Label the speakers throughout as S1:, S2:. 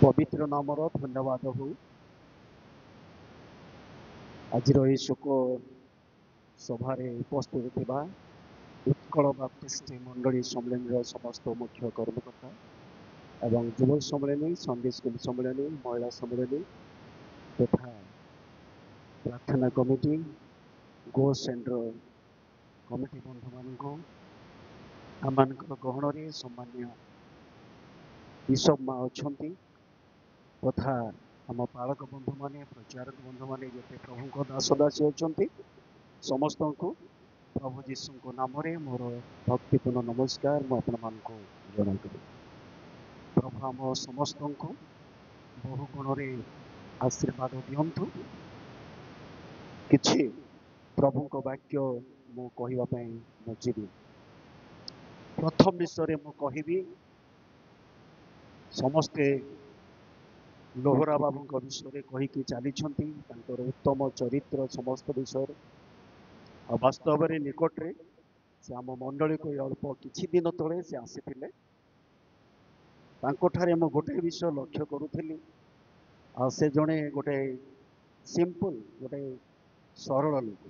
S1: पवित्र नामर धन्यवाद हो। आज शोक सभार उपस्थित थिबा उत्कल बाप्टिस्ट मंडली सम्मेलन समस्त मुख्य कर्मकर्ता एवं युवक सम्मेलनी, संडे स्कूल सम्मेलनी, महिला सम्मेलनी तथा प्रार्थना कमिटी, गो सेंटर कमिटी बंधु मान आम गहन सम्मान्य बिशप माँ अच्छा तथा आम पालक बंधु माने, प्रचारक बंधु माने, जिते प्रभु को दास दासी अच्छा समस्त को प्रभु जीशु को नाम मोर भक्तिपूर्ण नमस्कार मुझे जन करी। प्रभु आम समस्त को बहु गुण आशीर्वाद दिंतु। किछि प्रभु को वाक्य मु कहवाई मुझे प्रथम विषय मु कहि समस्ते लोहरा बाबू विषय कहीकि चली उत्तम चरित्र समस्त विषय वास्तव में निकटरे से आम मंडली को अल्प किछि दिन तले से आसी मु गोटे विषय लक्ष्य करुली से जड़े गोटे सिंपल गोटे सरल लोक।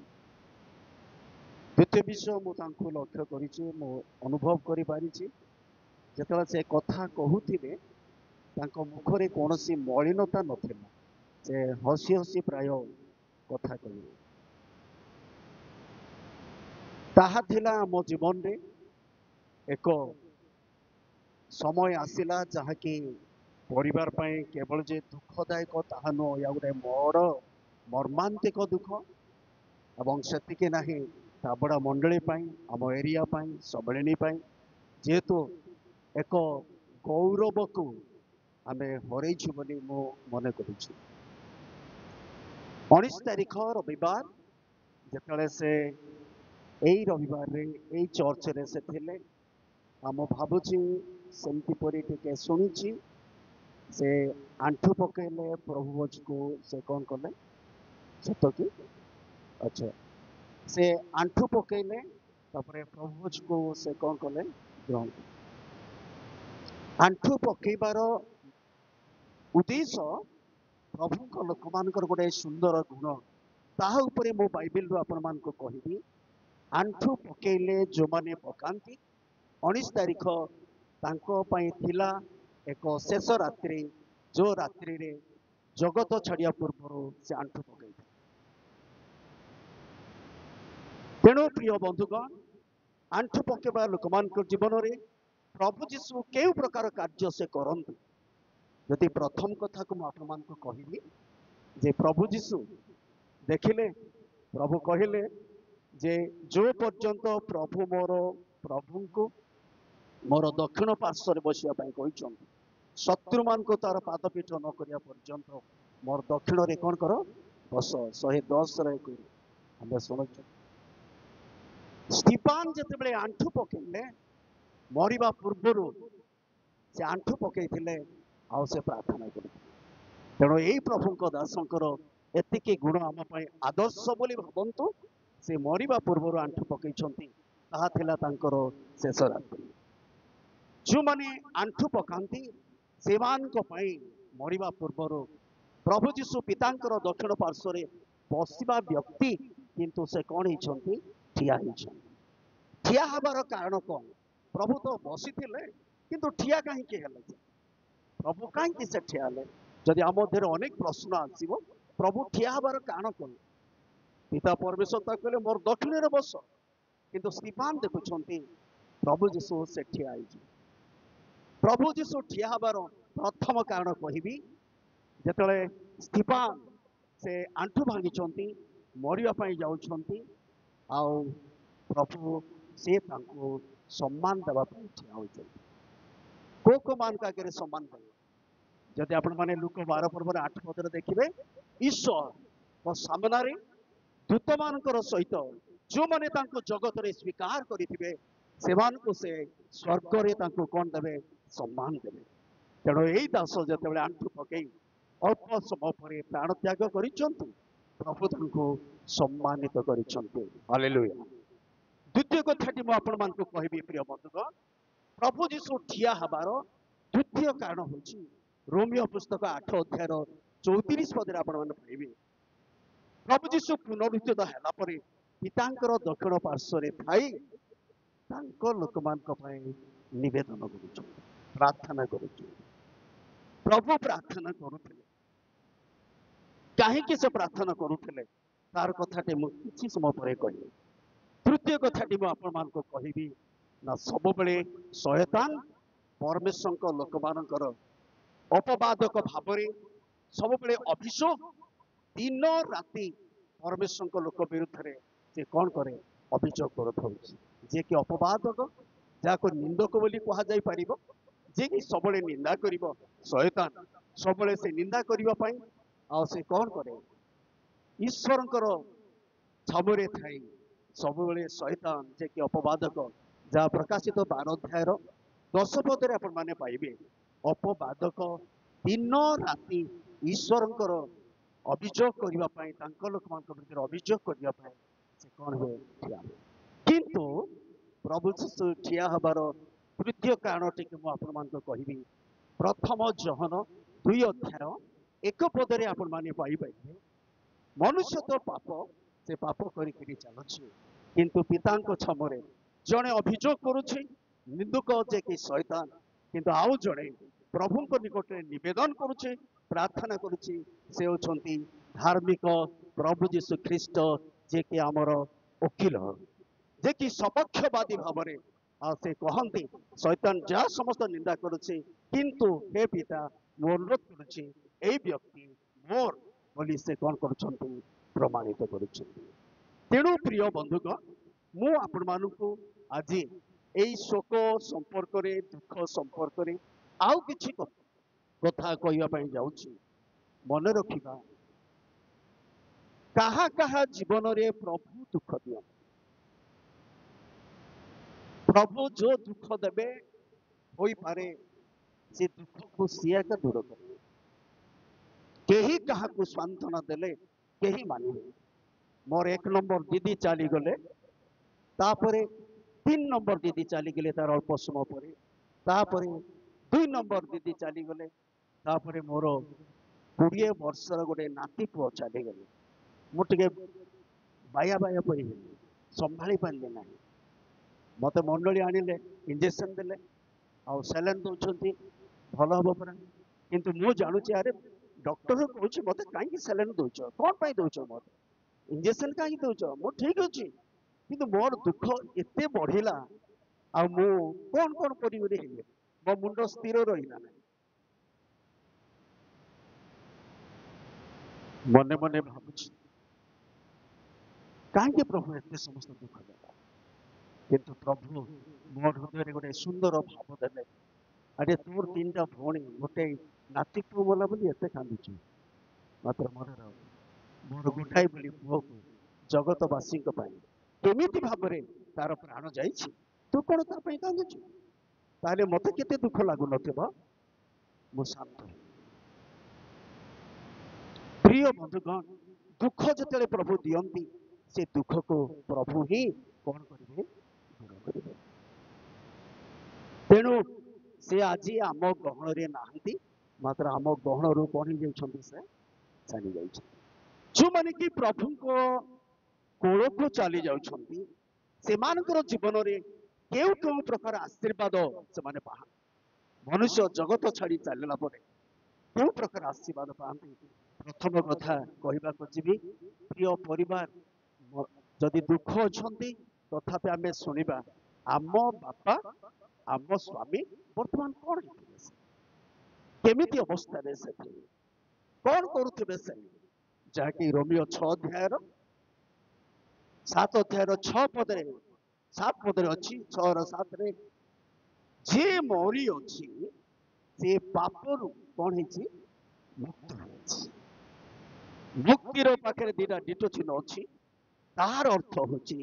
S1: द्वितीय विषय मुझे लक्ष्य कर अनुभव कर से कथा कहूथिले मुखरे कौन सी मलिनता नथिला, से हसी हसी प्राय कथा कहिबे। ताहा थिला आम जीवन रे एक समय आसिला जहाँकि परिवार पाए केवल जे दुखदायक ताहा नुह, या गोटे बड़ मर्मांतिक दुख एवं सेतिके नाही ताबड़ा मंडली आम एरिया सम्मेलनी जेहेतु एक गौरव को आमे हरइछु बोली मो मन करुछु। 19 तारीख रविवार जेतले से एई रविवार रे एई चर्च रे से थिले आम भाबुची सेमती परी टिके सुनिची से आंठू पकेले प्रभु को से कौन कले सत कि अच्छा से आंठू पकेले तापरे प्रभु को से कौन कले ग्रहण आंठू पकेबार उद्देश्य प्रभु लोक मान गोटे सुंदर गुण ताहा उपरे मो बाइबल रू आपण मान को कहिबी। आंठू पकेले जो माने पकांती 19 तारीख तांको पई थिला एक शेष रात्रि, जो रात्रि रे जगत छाड़िया पूर्व से आंठू पकई। तेणु प्रिय बंधुगण आंठू पकेबा लोक मान जीवन रे प्रभु जीशु केउ प्रकार कार्य से करंतु। यदि प्रथम कथा को आपण को कहिबी जे प्रभु जीशु देखिले प्रभु कहिले जे जो पर्यंत प्रभु प्रभु को मोर दक्षिण पार्श्व बसिया कही शत्रु मान को तार पादपीठ न करिया पर्यंत मोर दक्षिण रे कौन कर बस 110 हमें शुणु। स्टीफान जिते आंठू पकईले मरिबा पूर्वर से आंठू पकई आउ से प्रार्थना कर। तेणु यही प्रभु दासंकर एतिके गुण आम आदर्श बोली भावतु। से मरिबा पूर्वर आंठू पकई शेष रात्रि। जो माने आंठू पकांती से मरिबा पूर्वर प्रभु जीशु पितांकर दक्षिण पार्श्व बसवा व्यक्ति किंतु से कौन होती ठिया ठिया हबार कारण कौन? प्रभु तो बसी किंतु ठिया कहीं प्रभु कहीं से ठिया जदि आम मध्य अनेक प्रश्न आसो प्रभु ठिया हबार कारण कौन? पिता परमेश्वर कहले मोर दक्षिण रे बस, किंतु स्टीफान देखुं प्रभु जीशु से ठिया। प्रभु जीशु ठिया हबार प्रथम कारण कहि जेतले स्टीफान से आंठू भांगी मरिया जाउछंती आउ प्रभु से सम्मान देवा ठिया होइछंती। को मान का आगे सम्मान देवे? जदि आपण माने लुक 12 पर्व 8 पदर देखिए ईश्वर सामने दूत मान सहित जो मैंने जगत रे स्वीकार करेंगे से स्वर्ग रे कौन देवे सम्मान देवे। तेणु यही दास जिते आंठू पकई अल्प समय पर प्राण त्याग कर प्रभु सम्मानित कर। हालेलुया। द्वितीय कथाटी मुझे कहबी प्रिय बंधुगण, प्रभु जीशु ठिया हबार द्वितीय कारण हूँ रोमियो पुस्तक 8 अध्याय 34 पदे आपण मैंने पाइबे प्रभु जीशु पुनरुत्थित होला परे पितांकर दक्षिण पार्श्व थाई लोक मान निवेदन करुच प्रार्थना करुच प्रभु प्रार्थना करुले कहीं से प्रार्थना करुले तार कथाटे मुझे समय पर कह तृतीय कथाटी मुझे आपण कहबी ना सब बेले शयतान परमेश्वर लोक मानकर अपवादक भाव सब बेले अभियोग दिन राति परमेश्वर लोक विरुद्ध में से कौन करे अभियोग कर जे कि अपवादक जहाँ निंदक बोली कह जाई परिबो जे कि सबले निंदा करिबो शयतान सबले से निंदा करिबा पई आ से कौन करे ईश्वरंकर छबरे थाई सबले शयतान जे कि अपवादक जहाँ प्रकाशित 12 अध्याय 10 पदरे आपण माने पाइबे अपवादक दिन राति ईश्वरंकर अभियोग करिबा पई तांको लोक मान विरुद्ध अभियोग करिबा पई से कौन हुए ठिया किंतु प्रभु जीशु ठिया हबार तृतीय कारण टी आपण मान कहबी प्रथम जहन 2 अध्याय 1 पदरे आपण माने पाइबे मनुष्य तो पाप से पाप करी चलुछि किंतु पितांको छमरे जड़े अभियोग करुछि निंदुक जे कि शैतान किंतु आउ जड़े प्रभुंक निकट निवेदन करुछि प्रार्थना करुछि से होछंती धार्मिक प्रभु जीशु ख्रीस्ट जे कि आमर वकील जे कि सपक्षवादी भाव से कहती शैतान जहाँ समस्त निंदा करुछि किंतु हे पिता मोर अनुरोध करुछि एई व्यक्ति मोर बोली से कौन करुछंती प्रमाणित करुछंती तेणु प्रिय बंधुगण मु आपण मानकु आज एई शोक संपर्क रे दुख संपर्क रे आउ किछि कथा कहवा पई जाउछि मन रखिबा कहा कहा जीवन रे प्रभु दुख दियो प्रभु जो दुख देबे होई पारे से दुख को सिया का दूर करे केही कहा को सांत्वना देले केही मानिबे मोर 1 नंबर दीदी चली गले तापरे 3 नंबर दीदी चली गले तार अल्प समय पर तापरे 2 नंबर दीदी चली गले तापरे मोर 20 वर्षर गोटे नाती पुओ चली गले मुझे बाया बाया पड़ी संभाली पारे ना मत मंडली आनिले इंजेक्शन देले आ सैलाइन दौरान भल हम परा किंतु मु जानुची अरे डॉक्टर कहूँ मत कहीं सैलाइन दौच कौन पाई दौच मत इंजेक्शन कहीं दौच मु ठीक अच्छी किंतु मोर दुख एते बढ़िला आ मु कौन कौन करी मो मुंड स्थिर रहा ना मने मने भावुची कहीं प्रभु एते समस्त दुख देला किंतु प्रभु मोर हृदय गोटे सुंदर भाव देले अरे तोर 3टा भौणी गोटे नाती पुओ गला बोली एते कांदुची मात्र मन मोर गोटाई बोली पुओ को जगतवासी केमिति भाव तार प्राण जाइछि तू कौन तार पई कांदुची ताले मते केते दुख लागु नथिबो मु शांत प्रिय बंधुगण दुख जते प्रभु दियंती से दुख को प्रभु ही कौन करेंगे दूर करेंगे तेणु से आज आम गहन रे नाहंती मात्र आम गहन रू कौन ही जाइछंती से चली जाइछ जो माने कि प्रभु को कोल को चली जाउछंती से मानकर जीवन रे केउ केउ प्रकार आशीर्वाद से माने पा मनुष्य जगत छाड़ी चलला परे केउ प्रकार आशीर्वाद पाती प्रथम कथा कहबा को जीवी प्रिय परिवार जदि दुख अच्छी तथापि आम शुणा आम बापा आम स्वामी बर्तमान कौन केमिति अवस्था से कौन करुवे से जहाँकि रोमियो 6 अध्याय 7 अध्याय 6 पदे 7 पदे अच्छी 6 7 रे जे मरी अच्छी से पापरू कौन है मुक्त मुक्तिर पाखे 2टा डिटो चिन्ह अच्छी तार अर्थ होची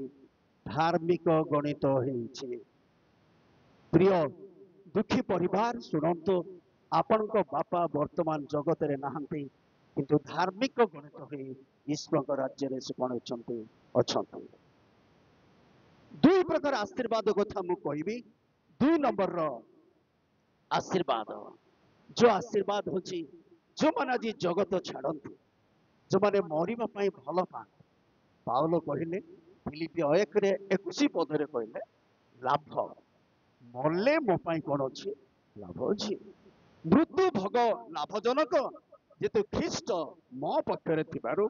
S1: धार्मिक गणित होइछे प्रिय दुखी परिवार सुनंतु आपण को बापा वर्तमान जगत रे नाहंती किंतु धार्मिक गणित होई ईश्वर राज्य रे से कोन अछंती 2 प्रकार आशीर्वाद कथा मु कहबी 2 नंबर रो आशीर्वाद जो आशीर्वाद होची जो माने आज जगत छाड़ती जो माने मरिबा पई भल पाते पाउल कहले फिलिपि 1:21 पदरे कहले लाभ मरले मो पाई कौन अच्छी लाभ अच्छी मृत्यु भोग लाभजनक जेतु ख्रीष्ट मो पक्षरे थिबारु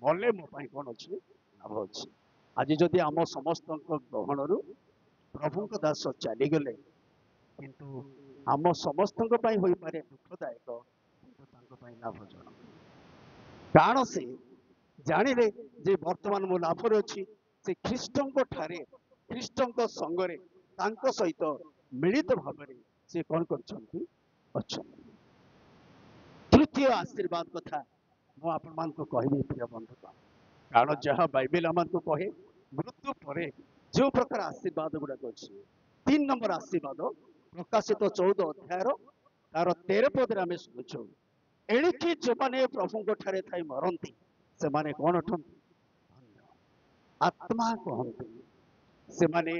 S1: मरले मो पाई कौन अच्छी लाभ अच्छी आज जदि आम समस्त गहणरू प्रभु दास चलीगले किंतु आम समस्त होई पारे दुखदायक किंतु तांको पाई लाभजनक कारण से जानिले जे वर्तमान मो लाभरे अछि से ख्रीष्टଙ୍କ ठारे ख्रीष्टଙ୍କ संगरे तांको सहित मिलित भावरे से कौन करछंती अछंती तृतीय आशीर्वाद कथा मु आपण मान को कहबी प्रिय बंधु कारण जहाँ बाइबल आम को कहे मृत्यु पर जो प्रकार आशीर्वाद गुड़ाक अच्छी 3 नंबर आशीर्वाद प्रकाशित 14 अध्यायर तार 13 पदरे आम शुणुचु एणिकी जो मैंने प्रभु ठारे थाई मरती से माने कौन अटंती आत्मा कहते से माने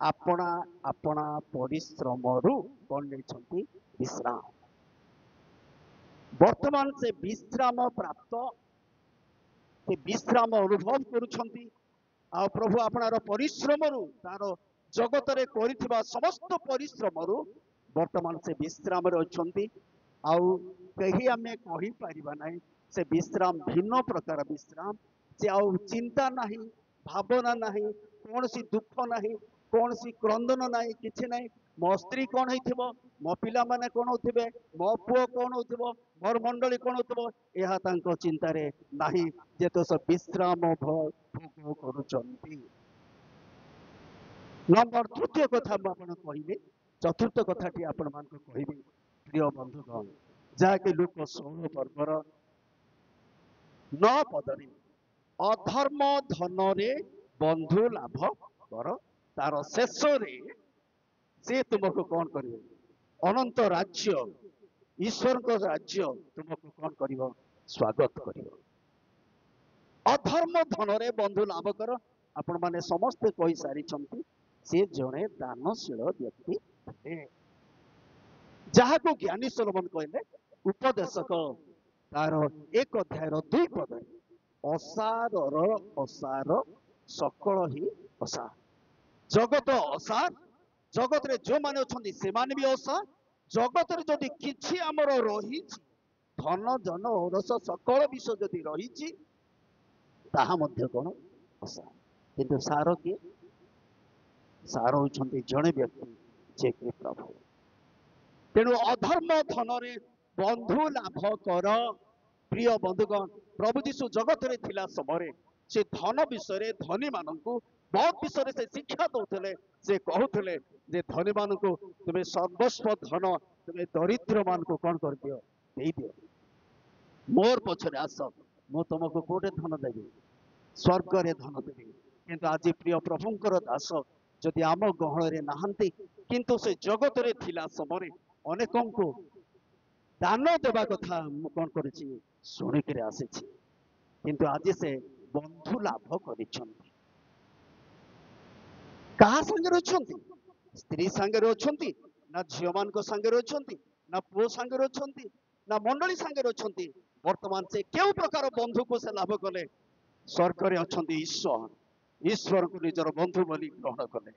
S1: अपना अपना परिश्रम कौन नहीं विश्राम वर्तमान से विश्राम प्राप्त से विश्राम अनुभव करुछंती आ प्रभु आपणार परिश्रम तार जगत रे करिथिबा समस्त परिश्रम वर्तमान से विश्राम रे अछंती आउ कही आमे कहि परिबा नाही से विश्राम भिन्न प्रकार विश्राम से आउ चिंता नाही भावना नाही कौन सी दुख नाही कौन सी क्रंदन नाही किछि नाही मो स्त्री कौन होइथिबो मो पिला माने कौन होथिबे मो पुओ कौन होथिबो मोर मंडली कौन होथिबो एहा तांको चिंता रे नाही जे तो सब विश्राम भोग करूचंती नंबर तृतीय कथा आपण कहिबे चतुर्थ कथाटी आपण मान को कहिबे प्रिय बंधुगण जाके लोक 16 पर्वर 9 पदरे अधर्म धन रे बंधु लाभ कर तार शेष रे से तुमको कौन करिवे अनंत राज्य ईश्वर को राज्य तुमको कौन करिवो स्वागत करिवो अधर्म धन रे बंधु लाभ कर आपण माने समस्त कहि सारी छंती से जणे दानशील व्यक्ति जहाँ को ज्ञानी सोलोमन कहले उपदेशक तार 1 अध्यायर 2 पद असार असार सकल ही असार जगत असार जगत रे जो माने अछंती से माने भी असार जगत रे जदि किछि हमर रही धन जन औरस सकल विषय जदि रही ताहा मध्य कोन असार किंतु सार की सार होछंती जणे व्यक्ति जे कि प्रभु तेणु अधर्म धन रे बंधु लाभ कर प्रिय बंधुगण प्रभु जीशु जगत रे थिला समय से धन विषय धनी मानू बहुत विषय से शिक्षा दौले से कहते जे धनी मान को तुम्हें सर्वस्व धन तुम्हें दरिद्र मान को कौन कर दियो दे दियो मोर पछरे आस मु तुमको कोटे धन देवी स्वर्ग रे धन देवी किंतु आज प्रिय प्रभुंकर दास जदि आम गहन रे नहांती किंतु से जगत रे थिला समय अनेकों को दान देवा कथा मु कौन करिछि शुणिक आसी किंतु आज से बंधु लाभ करिछंती कहा संगे अछंती स्त्री संगे अछंती ना झियो मान को संगे अछंती ना पुओ संगे अछंती ना मंडली संगे अछंती वर्तमान से केउ प्रकार बंधु को से लाभ कले स्वर्ग रे अछंती ईश्वर ईश्वर को निजर बंधु बोली ग्रहण कले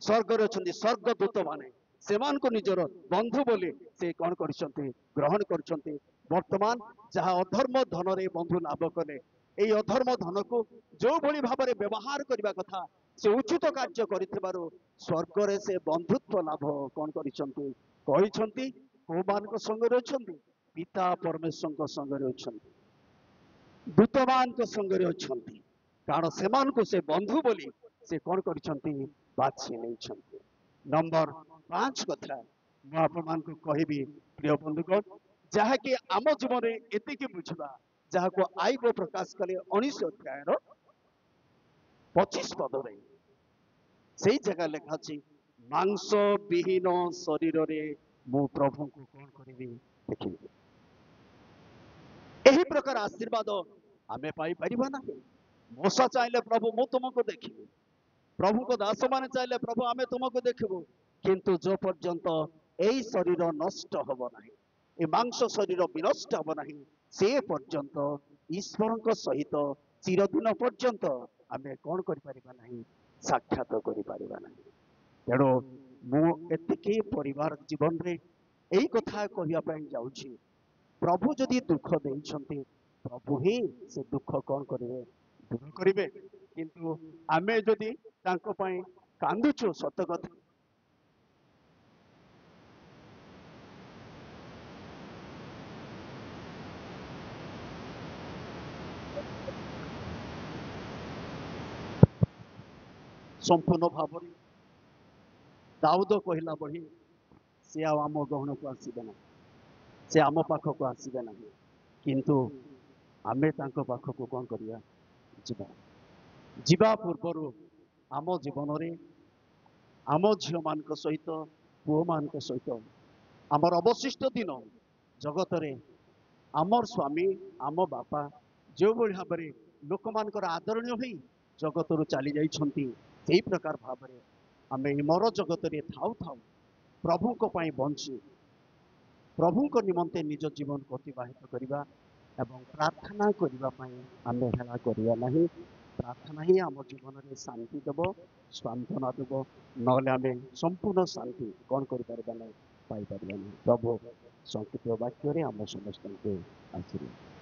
S1: स्वर्ग रे अछंती स्वर्गदूत माने सेमान को निजर बंधु बोली से कौन करछंती ग्रहण करछंती वर्तमान जहाँ अधर्म धन रे बंधु लाभ कले एई अधर्म धन को जो भली भाबरे व्यवहार करबा कथा से उचित कार्य करिथिबारो स्वर्ग रे से बंधुत्व लाभ कौन करिछंती कहिछंती को मान को संग रे अछंती पिता परमेश्वर को संग रे अछंती दूतमान को संग रे अछंती कारण सेमान को से बंधु बोली से कौन करिछंती बाछि नैछंती नंबर 5 कथा मु आपण मान को कहबी प्रिय बंधुगण जहाँ कि आम जीवन में एतिकी बुझा जहाँ को आईब प्रकाश कले 19 अध्यायर 25 पद से जगह लिखा अछि मांस विहीन शरीर रे मु प्रभु को कौन करिवि देखिबि एही प्रकार आशीर्वाद आमे पाई परिबा ना मोसा चाहिले प्रभु मु तुमको देखिबि प्रभु को दास माने चाहिले प्रभु आमे तुमको देखिबु किंतु जो पर्यंत एई शरीर नष्ट होब नाही ଏ ମାଂସ ଶରୀର ବିନଷ୍ଟ ହେବ ନାହିଁ ସେ ପର୍ଯ୍ୟନ୍ତ ଈଶ୍ୱରଙ୍କ ସହିତ ଚିରଦିନ ପର୍ଯ୍ୟନ୍ତ ଆମେ କ'ଣ କରିପାରିବା ନାହିଁ? ସାକ୍ଷାତ କରିପାରିବା ନାହିଁ। ତେଣୁ ମୁଁ ଏତିକି ପରିବାର ଜୀବନରେ ଏଇ କଥା କହିବା ପାଇଁ ଯାଉଛି, ପ୍ରଭୁ ଯଦି ଦୁଃଖ ଦେଇଛନ୍ତି ପ୍ରଭୁ ହିଁ ସେ ଦୁଃଖ କ'ଣ କରିବେ? ଦୂର କରିବେ। କିନ୍ତୁ ଆମେ ଯଦି ତାଙ୍କ ପାଇଁ କାନ୍ଦୁଛୁ ସତ କଥା, ସମ୍ପୂର୍ଣ୍ଣ ଭାବରେ ଦାଉଦ କହିଲା ଭଳି ସେ ଆଉ ଆମ ଗହଣକୁ ଆସିବେ ନାହିଁ, ସେ ଆମ ପାଖକୁ ଆସିବେ ନାହିଁ। କିନ୍ତୁ ଆମେ ତାଙ୍କ ପାଖକୁ କ'ଣ କରିବା? ଯିବା। ଯିବା ପୂର୍ବରୁ ଆମ ଜୀବନରେ ଆମ ଝିଅମାନଙ୍କ ସହିତ ପୁଅମାନଙ୍କ ସହିତ ଆମର ଅବଶିଷ୍ଟ ଦିନ ଜଗତରେ ଆମର ସ୍ୱାମୀ ଆମ ବାପା ଯେଉଁଭଳି ଭାବରେ ଲୋକମାନଙ୍କର ଆଦରଣୀୟ ହୋଇ ଜଗତରୁ ଚାଲି ଯାଇଛନ୍ତି, ସେଇ ପ୍ରକାର ଭାବରେ ଆମେ ଏ ମର ଜଗତରେ ଥାଉ ଥାଉ ପ୍ରଭୁଙ୍କ ପାଇଁ ବଞ୍ଚି ପ୍ରଭୁଙ୍କ ନିମନ୍ତେ ନିଜ ଜୀବନକୁ ଅତିବାହିତ କରିବା ଏବଂ ପ୍ରାର୍ଥନା କରିବା ପାଇଁ ଆମେ ହେଳା କରିବା ନାହିଁ। ପ୍ରାର୍ଥନା ହିଁ ଆମ ଜୀବନରେ ଶାନ୍ତି ଦେବ, ସାନ୍ତ୍ୱନା ଦେବ। ନହେଲେ ଆମେ ସମ୍ପୂର୍ଣ୍ଣ ଶାନ୍ତି କ'ଣ କରିପାରିବା ନାହିଁ? ପାଇପାରିବା ନାହିଁ। ପ୍ରଭୁ ସଂକ୍ଷିପ୍ତ ବାକ୍ୟରେ ଆମ ସମସ୍ତଙ୍କୁ ଆଶୀର୍ବାଦ